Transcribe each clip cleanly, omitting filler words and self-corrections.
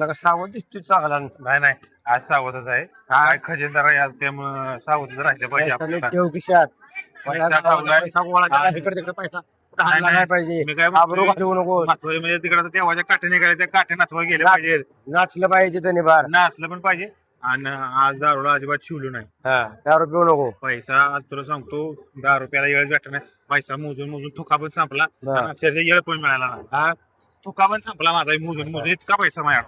लगा सावध दिसतोय चांगला. नाही नाही आज सावधच आहे. काय खजिनदार आहे आज त्यामुळं सावधच राहिलं पाहिजे आपल्याला. ठेव खिशात पैसा ठेवलाय. पैसा गोळा केला, इकडे तिकडे पैसा कुठं हलला नाही पाहिजे. मी काय आबरू घालवू नको. महत्वाचं म्हणजे तिकडे देवाच्या काठी निघाले त्या काठी नाचवा गेले पाहिजे. नाचलं पाहिजे त्याने बार. नाचलं पण पाहिजे. आणि आज दारूला अजिबात शिवलो नाही. दारू पिऊ नको. पैसा आज तुला सांगतो 10 रुपयाला येळ भेटला नाही. पैसा मोजून मोजून थुका पण संपला. आणि अक्षरशः येळ पण मिळाला नाही. थुका पण संपला माझा मोजून मोजून इतका पैसा माझ्या.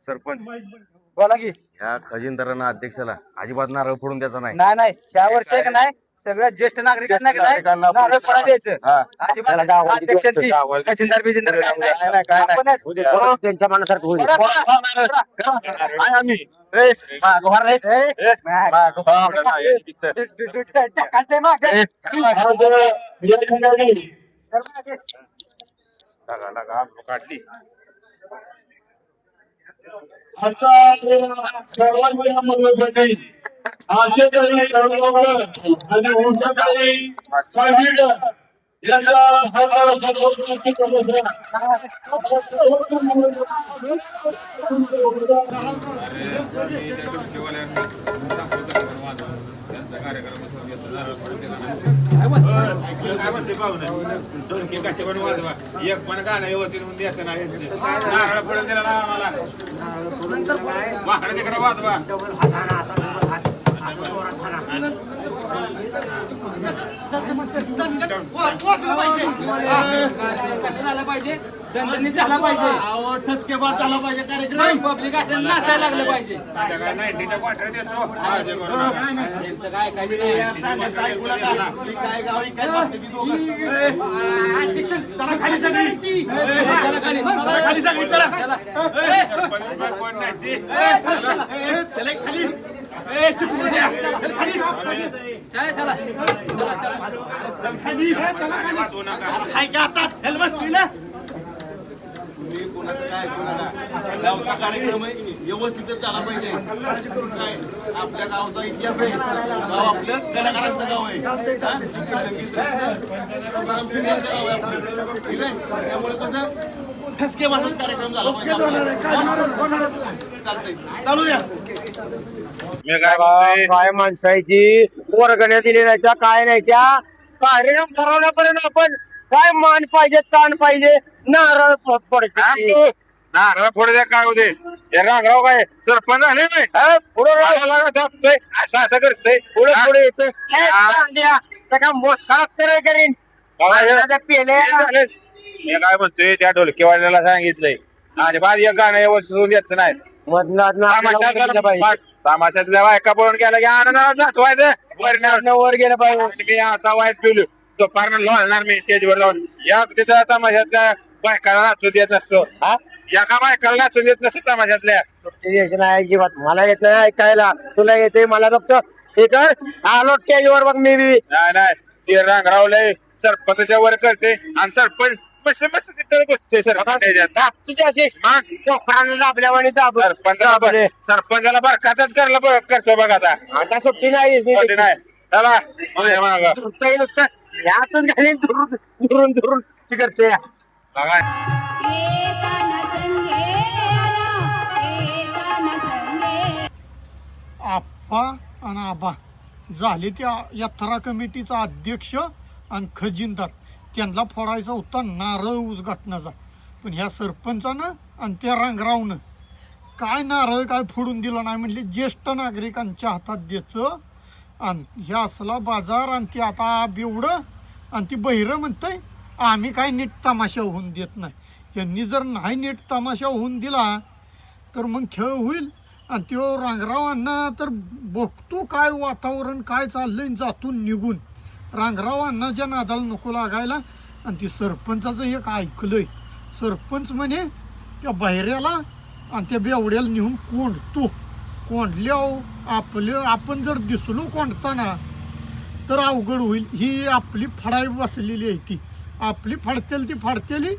सरपंच बोला की. ह्या खजिनदारांना अध्यक्षाला अजिबात नारळ फोडून द्यायचा नाही. नाही नाही त्या वर्षी आहे का नाही सगळ्या ज्येष्ठ नागरिकांना का नाही नारळ फोडा द्यायचं. अजिबात अध्यक्ष ती खजिनदार बिजिनदार त्यांच्या मनासारखं होईल. आम्ही काढली आजचा सर्वांच्या मनोसाठी आजचे तरी आणि उंचाई संगीत यांचा एक पण गाणं व्यवस्थित होऊन द्यायचं नाही नारळ पडून दिला ना आम्हाला वाकडे तिकडे वाजवा झाला पाहिजे दणदणीत झाला पाहिजे ठसकेबाज झाला पाहिजे कार्यक्रम पब्लिक असं नाचायला लागलं पाहिजे नाईन्टीच्या क्वार्टर देतो यांचं काय काय चला खाली सगळी खाली सगळी चला कोण नाही चला खाली चला चला खाली काय का आता हेल्मेट तुला गावचा कार्यक्रम आहे व्यवस्थितच झाला पाहिजे काय आपल्या गावचा इतिहास आहे गाव आपलं कलाकारांचं गाव आहे ठीक आहे त्यामुळे कसं ठसकेबाजच कार्यक्रम झाला पाहिजे चालतंय चालू द्या मी काय म्हणतोय काय माणसाची वर्गण्या दिली नाही त्या काय नाही त्या कार्यक्रम ठरवण्यापर्यंत आपण काय मान पाहिजे ताण पाहिजे नारळ पडते नारळ पुढे द्या काय होते हे रांगराव काय सरपंच झाले नाही पुढे असं असं करतय पुढे पुढे येतं का मोठा करीन पेले मी काय म्हणतोय त्या ढोलकेवाल्याला सांगितलंय अजिबात एक गाणं व्यवस्थित होऊन द्यायचं नाही तमाशातल्या बायका पळून गेला की आनंदाला नाचवायचं वर गेलं पाहिजे मी आता वाईट पिलो तो पारण लोळणार मी स्टेजवर लावून या तिथं तमाशातल्या बायकाला नाचू देत नसतो हा एका बायकाला नाचू देत नसतो तमाशातल्या यायची नाही अजिबात मला येत नाही ऐकायला तुला येते मला बघतो हे कर आलो स्टेजवर बघ मी बी नाही ते रांगरावलंय सरपंचाच्या वर करते आणि सरपंच मस्त मस्त तिथं बसते सरपंचाला बरखाच करतो बघ आता सुट्टी नाही नाही चला यातच घालीन दुरून दुरून करते बघा आप्पा आणि आबा झाले त्या यात्रा कमिटीचा अध्यक्ष आणि खजिनदार त्यांना फोडायचा होता नारळ उद्घाटनाचा पण ह्या सरपंचानं आणि त्या रांगरावनं काय नारळ काय फोडून दिला नाही म्हणजे ज्येष्ठ नागरिकांच्या हातात द्यायचं आणि ह्या असला बाजार आणि ते आता बेवडं आणि ती बहिरं म्हणतंय आम्ही काय नीट तमाशा होऊन देत नाही यांनी जर नाही नीट तमाशा होऊन दिला तर मग खेळ होईल आणि तो रांगरावांना तर बघतो काय वातावरण काय चाललंय जातून निघून रांगरावांनाच्या नादाला नको लागायला आणि ती सरपंचाचं एक ऐकलंय सरपंच म्हणे त्या बाहेऱ्याला आणि त्या बेवड्याला नेऊन कोंडतो कोंडल्या आपण जर दिसलो कोंडताना तर अवघड होईल ही आपली फडाई बसलेली आहे ती आपली फाडतेली ती फाडतेली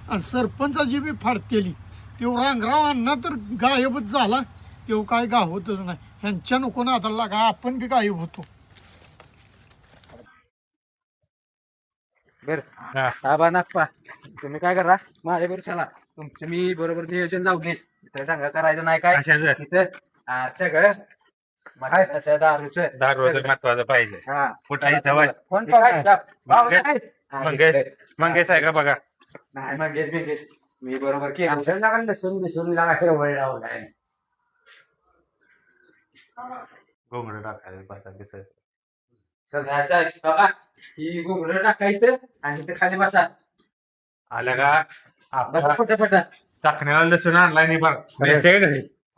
आणि सरपंचाची बी फाडतेली तेव्हा रांगरावांना तर गायबच झाला तेव्हा काय गावतच नाही ह्यांच्या नको नादाला लागा आपण बी गायब होतो आबा नागपा तुम्ही काय करा माझ्या बरोबर चला तुमचं मी बरोबर नियोजन जाऊ दे इथं सांगा करायचं नाही काय इथं सगळं दारूचं महत्वाचं पाहिजे हा कुठं मंगेश आहे का बघा नाही मंगेश मी बरोबर केलं लसूण बिसून लागा वळ लावलाय घोंगडं टाकायचं सगळ्याचा बघा ही घुगरं टाकायचं आणि ते खाली बसा आल्या का बसा फटाफट चाकण्याला लसूण आणलाय नाही बघ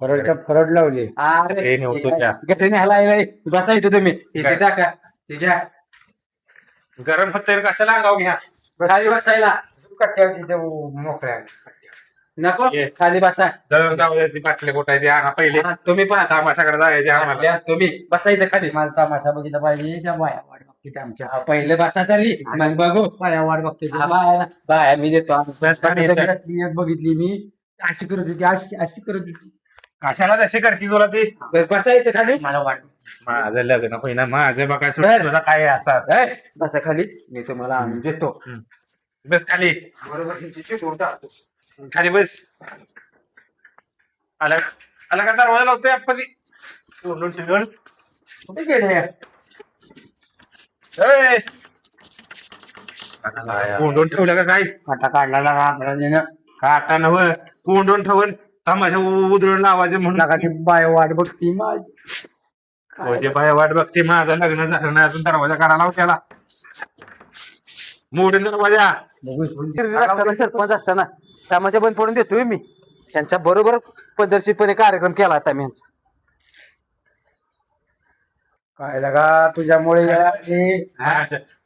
फरड लावली ते नव्हतं त्या. गटरी न्यायला बसा इथे तुम्ही इथे टाका ते घ्या गरम फक्त कशाला अंगाव घ्या खाली बसायला कट्ट्यावर तिथे मोकळ्या नको खाली बसा जळून जाऊ ती बाटले कोटायचे आणा पहिले तुम्ही पहा तमाशाकडे जायचे आम्हाला तुम्ही बसा इथे खाली मला तमाशा बघितला पाहिजे त्या बाया वाट बघते आमच्या पहिले बसा तरी मग बघू बाया वाट बघते बाया मी देतो बघितली मी अशी करत होती अशी करत होती. कशाला तशी करते तुला ती बरं, बसा इथं खाली. मला वाट माझं लग्न होईना माझं बघा तुझा काय असा बसा खाली, मी तुम्हाला आणून देतो. बस खाली बरोबर हिची दोन टाकतो. खाली बस आला आला का दरवाजा लावतोय आपण कुठे गेले? कोंडून ठेवलं का काय काटा काढला लागा आपल्याला. काटा नव कोंडून ठेवून तमाशा उधळून लावायचे म्हणून लागा ती बाय वाट बघती माझी. होते बाय वाट बघते माझं लग्न झालं नाही अजून दरवाजा काढा लाव त्याला मोठे दरवाजा सरपंच असताना तमाशा बंद पडून देतोय मी. त्यांच्या बरोबर पद्धतशीरपणे कार्यक्रम केला आता मी यांचा. काय लगा तुझ्यामुळे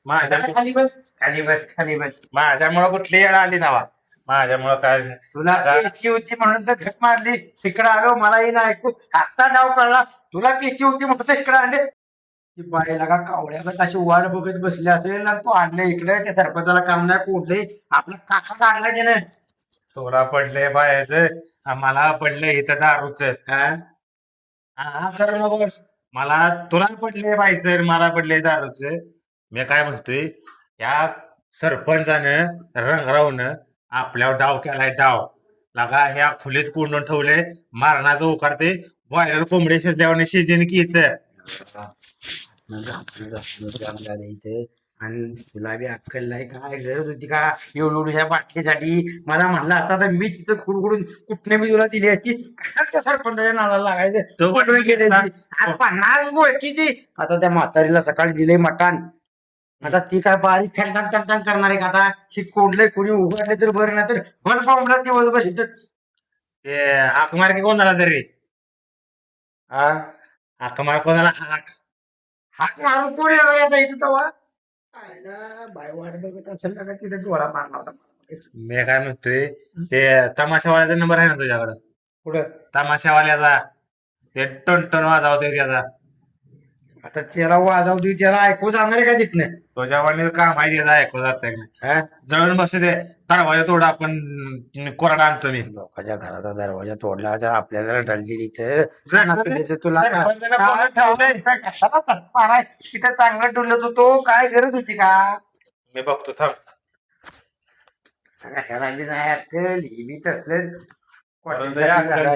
माझ्या खाली बस खाली बस खाली बस. माझ्यामुळं कुठली येळ आली नावा माझ्यामुळं काय तुला पेची होती म्हणून तर झक मारली, तिकडे आलो. मलाही ना ऐकू आत्ता डाव कळला. तुला पेची होती म्हणून इकडे आणले. ती बाई लगा कावळ्यागत अशी वाट बघत बसली असेल ना, तू आणले इकडे. त्या सरपंचाला काम नाही कोणले आपला काका काढला त्याने. तुला पडले बायाचं मला पडले इथं दारूच हा करू नकोस. मला तुला पडले बायचं मला पडले दारूच. मी काय म्हणतोय या सरपंचानं रंगरावनं आपल्यावर डाव केलाय डाव लागा ह्या खुलीत कोंडून ठेवले मारणाचं उकारते बॉयलर कोंबडे शिजल्यावर शिजेन कीच इथे. आणि तुला बी अक्कल नाही, काय गरज होती का एवढ्या बाटलीसाठी? मला म्हणलं आता तर मी तिथं खुडखुडून कुठने मी तुला दिली असती. त्या सरपंचाच्या नादाला लागायचं. तो पटवून गेले 50 गोळकीची. आता त्या म्हातारीला सकाळी दिले मटण. आता ती काय बारीक थंडान टंटन करणार आहे का? आता ही कोंडले कोणी उघडले तर बरं, नाही तर बस पाहुणला दिवसभर इथंच. ते हाक मार की कोणाला तरी हा हाक मार कोणाला हाक हाक मारून कोणी आला आता इथं तवा? बाय वाट बघत असेल ना, तिथे डोळा मारला होता. मी काय म्हणतोय ते तमाशावाल्याचा नंबर आहे ना तुझ्याकडं? कुठं? तमाशावाल्याचा ते टन वाजावतोय त्याचा आता त्याला वाजवतोय, त्याला ऐकू जाणार आहे का तिथनं? तुझ्यावानी काम आहे त्याचा ऐकू जात जळून बसू दे दरवाजा तोडा आपण कोरडा आणतो मी. लोकांच्या घराचा दरवाजा तोडला तर आपल्याला ढलली तर तुला सरपंचानं कोणाला ठेवलंय? कशाला तत्पर आहे? तिथं चांगलं डुलत होतो, काय गरज होती का? मी बघतो थांब. ह्याला बी नाही अक्कल, ही बी तसलं करून दे अक्कल.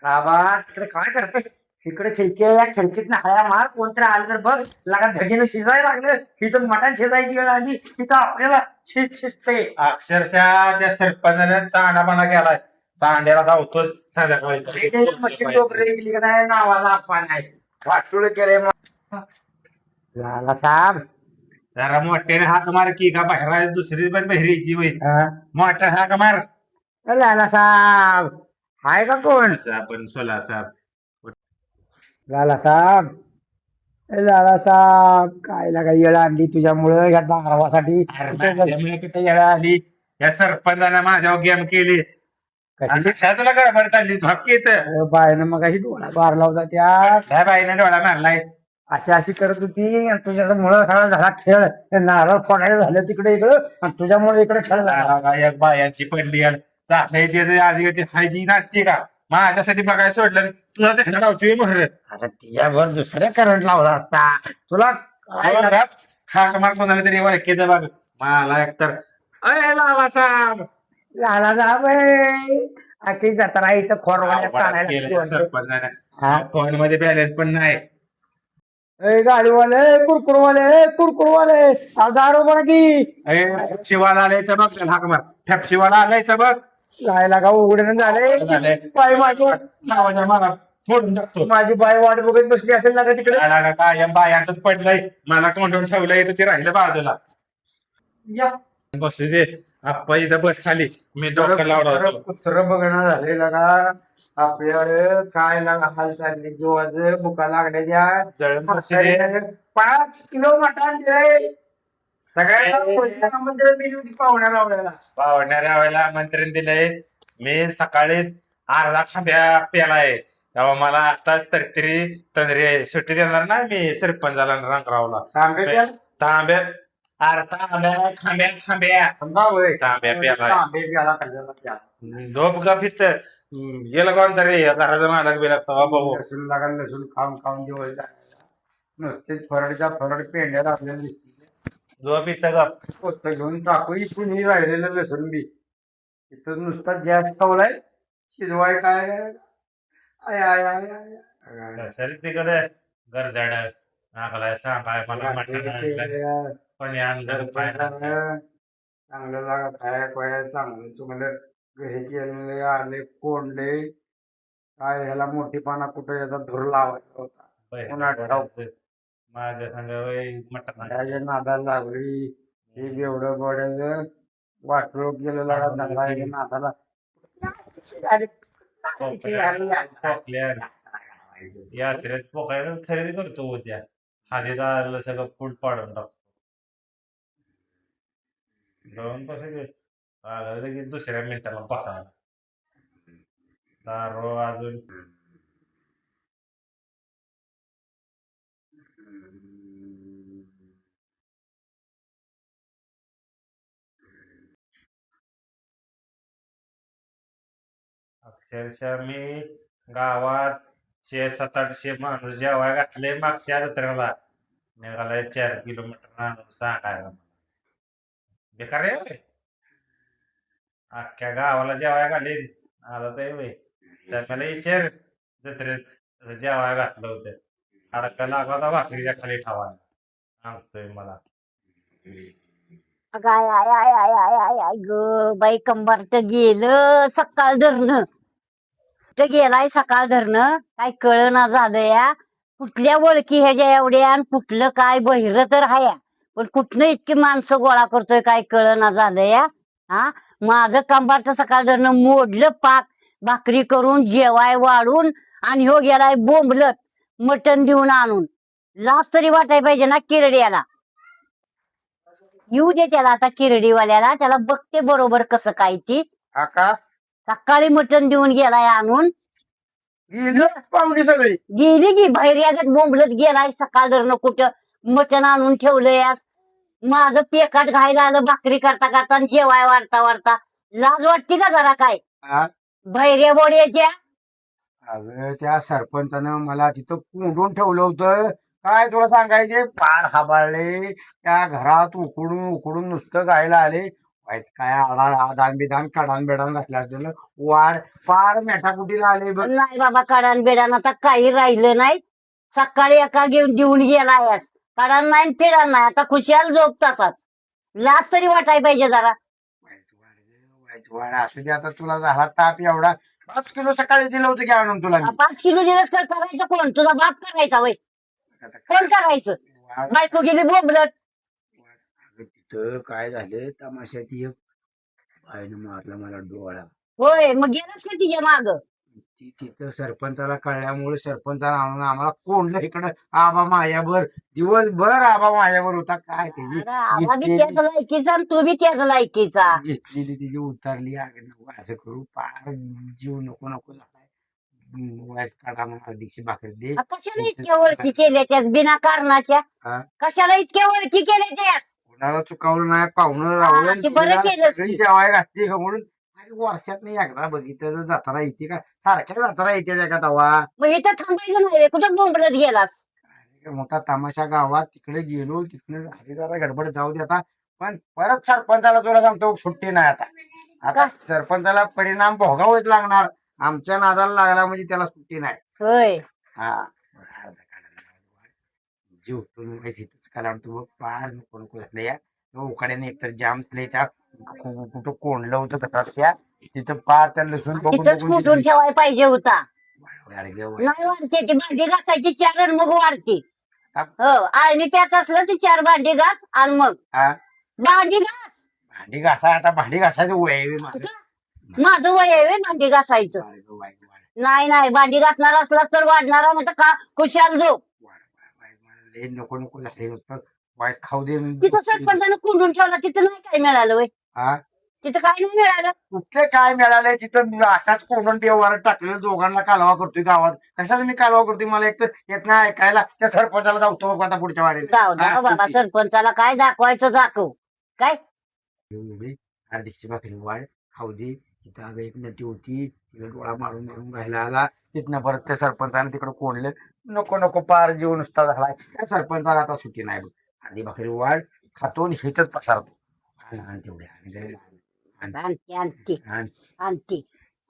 राबा तिकडे काय करते? इकडे खिडकी आहे, या खिडकीत हाया मार. कोणतरी आलं तर बघ लागा धगीनं शिजायला लागलं. इथं मटण शिजायची वेळ आली तिथं आपल्याला शिजते. अक्षरशः त्या सरपंचाने चांडापणा केलाय. चांड्याला धावतोच संध्याकाळी मशीन डोकरे गेली का नाही, नावाला आपण नाही वाटुळ केले. लाला साहेब जरा मोठ्याने हाक मार की का बाहेर दुसरी पण बहिरीची होईल. मोठा हाक मार. लाला साहेब हाय का कोण? आपण सोला साहेब लाला साहेब लाला साहेब काय लागा येळ आणली तुझ्यामुळं या बारावासाठी. किती येळा आली या सरपंचाने माझ्यावर गेम केली. तुला गडबड चालली झोप येत बायनं मग अशी डोळा मारला होता त्या बाईने डोळा मारलाय. अशी करत होती. तुझ्यामुळं सगळा झाला खेळ. नारळ फोडायला झालं तिकडे इकडं, आणि तुझ्यामुळे इकडे खेळ झाला. एक बायांची पडली चालायची आधी खायची नाचते का माझ्यासाठी बघायला सोडलं. तुला झेंडा लावतोय मोहर. आता तिच्यावर दुसऱ्या करंट लावला असता तुला. हाक मार कोणाला तरी ओळखीचं बघ मला एकतर अरे लाला साहेब लाला साहेब आखी जत्रा इथं खोरवाड्यात काढायला. सरपंचाने फोन मध्ये बॅलन्स पण नाही. गाडीवाले कुरकुरवाले दारू बघा की. शिवाला आलायचं बघ त्याला हाक मार. ठेपशिवाला आलायचं बघ. जायला का उघडून झाले. बाई नावाच्या मला फोडून टाकतो. माझी बाई वाट बघत बसली असेल ना का तिकडे. कायम बायांच पडलंय मला कोंडून ठेवलंय तर ते राहिलं बाजूला. बसू दे आप्पा इथं बस खाली. मी डोकं लावला कुत्र बघणं झालेलं का आपल्याकडे? काय लागा हाल चालली जीवाच बुका लागण्याच्या. जळून बसू दे. 5 किलो मटण दिले सगळ्या मंदिरात पाहुण्या लावण्याला. पावण्याऱ्या वेळेला मंत्रीने दिलंय. मी सकाळीच अर्धा खांब्या पेलाय तेव्हा मला आताच तरी तंद्री सुट्टी देणार नाही मी सरपंचाला रंगरावला. तांब्या अरे तांब्या खांब्या खांब्या थांबा होय. तांब्या प्याला. तांबे प्याला कशाला प्याला. झोप का फित गेलं कोण तरी घराचा मालक बिलक तवा बघू लसूण लागा लसूण खाऊन खाऊन दिवस जायला. नुसतेच फरडच्या फरड पेंड्याला आपल्याला दिसते. झोप इथं का पोतं घेऊन टाकू इथून ही राहिलेलं लसूण बी इथं नुसता गॅस ठेवलाय शिजवाय काय I I I I sir तिकडे गरजाड नागलाय सांगाय मला मटण आणलं पण अंदर पाय चांगलं लागा खाया खोया चांगलं तुम्हाला हे केलेले आले कोंडले काय ह्याला मोठीपणा कुठे याचा धूर लावायचा होता उन्हात ठाऊक. माझ्या संग मटण त्याच्या नादाला लागली हे एवढं गोड्याचं वाटलो गेलं लागा धरला नादाला यात्रेत पोकायला खरेदी करतो उद्या हाती आलं सगळं फूट पाडून टाकतो जाऊन कसं की दुसऱ्या मिनिटाला पकायला दारू अजून अक्षरशः मी गावात 600-700-800 माणूस जेव्हा घातले मागच्या जत्रेला निघालाय 4 किलोमीटर आणून सांगायला बेकार आहे होय. अख्ख्या गावाला जेवाय घालीन आता ते होय मला विचार जत्रेत जेवाय घातलं होतं अडका लागला होता भाकरीच्या खाली ठेवायला सांगतोय मला I I I I I I I ग बाई कंबर तर गेलं सकाळ धरणं तर गेलाय सकाळ धरणं काय कळना झालं या कुठल्या ओळखी ह्याच्या एवढ्या आणि कुठलं काय बहिर तर हाया पण कुठनं इतकी माणसं गोळा करतोय काय कळना झालं या हा माझं कंबार तर सकाळ धरणं मोडलं पाक भाकरी करून जेवाय वाढून आणि ह्यो गेलाय बोंबलत मटण देऊन आणून लाज तरी वाटाय पाहिजे ना किरड्याला येऊ दे त्याला आता किरडीवाल्याला त्याला बघते बरोबर कसं काय ती काका सकाळी मटण देऊन गेलाय आणून गेलं पाहुणी सगळी गेली की भैर्यागत बोंबलत गेलाय सकाळ धरणं कुठं मटण आणून ठेवलंय माझं पेकाट घायला आलं भाकरी करता करता आणि जेवाय वाढता वाढता लाज वाटते का जरा काय हा? भैर्या बोड्याच्या अगं त्या सरपंचानं मला तिथं कोंडून ठेवलं होतं काय तुला सांगायचे पार हाबाळले त्या घरात उकडून उकडून नुसतं गायला आले काय आदान बिदान कडान बेडान घातलं असलेलं वाढ पार मेठाकुटीला आले बघ. नाही बाबा कडान बेडान आता काही राहिलं नाही सकाळी एका घेऊन देऊन गेलायस कडान नाही फिडान नाही आता खुशाल झोप तसाच लाज तरी वाटाय पाहिजे जरा वाढ असू दे आता तुला झाला ताप एवढा 5 किलो सकाळी दिलं होतं की आणून तुला मी. 5 किलो दिवस करायचं कोण तुझा बाप करायचा वय कोण करायचं वाढ- बायको गेली बोंबलत अगं तिथं काय झालं तमाशात एक बाईनं मारला मला डोळा होय मग गेलास का तिच्या माग ती तिथं सरपंचाला कळल्यामुळे सरपंचाला आणून आम्हाला कोंडलं इकडं आबा मायावर दिवसभर आबा मायावर होता काय त्याची आबा बी त्याच लायकीचा आणि तू बी त्याच लायकीचा घेतलेली तिची उतरली अगं नको असं करू पार जीव नको नको झालाय वायस काढा मला दीक्षी भाकरी दे कशाला इतक्या ओळखी केल्या त्यास बिना कारणाच्या हा? कशाला इतक्या ओळखी केल्या त्यास कोणाला चुकावलं नाही पाहुणं ते बरं राहून केलंस सगळी की. जेवाय घातली का म्हणून वर्षात नाही एकदा बघितलं जत्रा येते का सारख्या जत्रा येते का तवा मग इथं थांबायचं नाही रे कुठं बोंबलत गेलास अरे मोठा तमाशा गावात तिकडे गेलो तिकडे झाली जरा गडबड जाऊ दे आता पण परत सरपंचाला तुला सांगतो सुट्टी नाही आता आता सरपंचाला परिणाम भोगावेच लागणार आमच्या नादाला लागला म्हणजे त्याला सुट्टी नाही होय हा जीव इथंच कला तू पार नको नको झालं या उकाड्याने एकतर जाम झाले त्या कुठं कोंडलं होतं तटाच्या तिथं पार त्या लसूण बघून तिथंच बघून कुठून ठेवायला पाहिजे होता वाढ- वाढ- नाही वाढते ती भांडी घासायची 4 आणि मग वाढते हा. हो आणि त्याच असलं ती 4 भांडी घास आणि मग हा भांडी घास भांडी घासा आता भांडी घासायचं वय आहे बे माझं. माझं वय आहे व्हय भांडी घासायचं वाढ- वाढ- वाढ- नाही नाही भांडी घासणार असला तर वाढणारा म्हणतं का खुशाल झोप वाढ- वाढ- वाढ- मला लय नको नको झाले होतं वाईट खाऊ दे तिथं सरपंचानं कुंडून ठेवला तिथं नाही काय मिळालं वय हा तिथं काय नाही मिळालं. कुठले काय मिळालंय तिथं असाच कोंडून देवावर टाकलेलं दोघांना कालवा करतोय गावात. कशाला मी कालवा करतोय मला एक तर येत नाही ऐकायला. त्या सरपंचाला जाऊतो बघ आता पुढच्या वारीला. जाऊ द्या बाबा, सरपंचाला काय दाखवायचं दाखव. काय अर्धीची भाकरी वाढ खाऊ दे. तिथं अगं एक नटी होती, तिला डोळा मारून मारून घायला आला. तिथनं परत त्या सरपंचाने तिकडे कोंडलं. नको नको पार जीव नुसता झालाय. त्या सरपंचाला आता सुट्टी नाही बघ. अर्धी भाकरी वाढ खातो आणि हिथच पसारतो. आणि तेवढे आणते आणते आणि आणते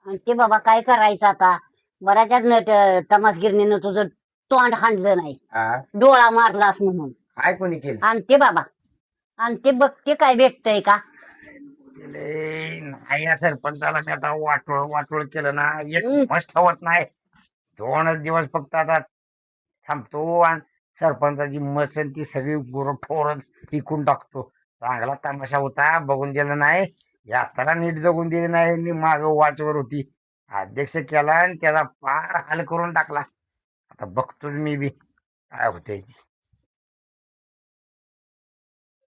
आणते बाबा, काय करायचं आता. बऱ्याच तमासगिरणीनं तुझं तोंड हाणलं नाही, हा, डोळा मारलास म्हणून. काय कोणी केलं? आणते बाबा, आणते, बघते काय भेटतंय का. नाही या सरपंचाला मी आता वाटोळ वाटोळ केलं ना, एक मस्त होत नाही. 2च दिवस फक्त आता थांबतो आणि सरपंचाची मसन ती सगळी गुरं ठोरच विकून टाकतो. चांगला तमाशा होता, बघून दिलं नाही. यात्रा नीट जगून दिली नाही. माग वाचवर होती, अध्यक्ष केला आणि त्याला पार हाल करून टाकला. आता बघतो मी बी काय होतंय.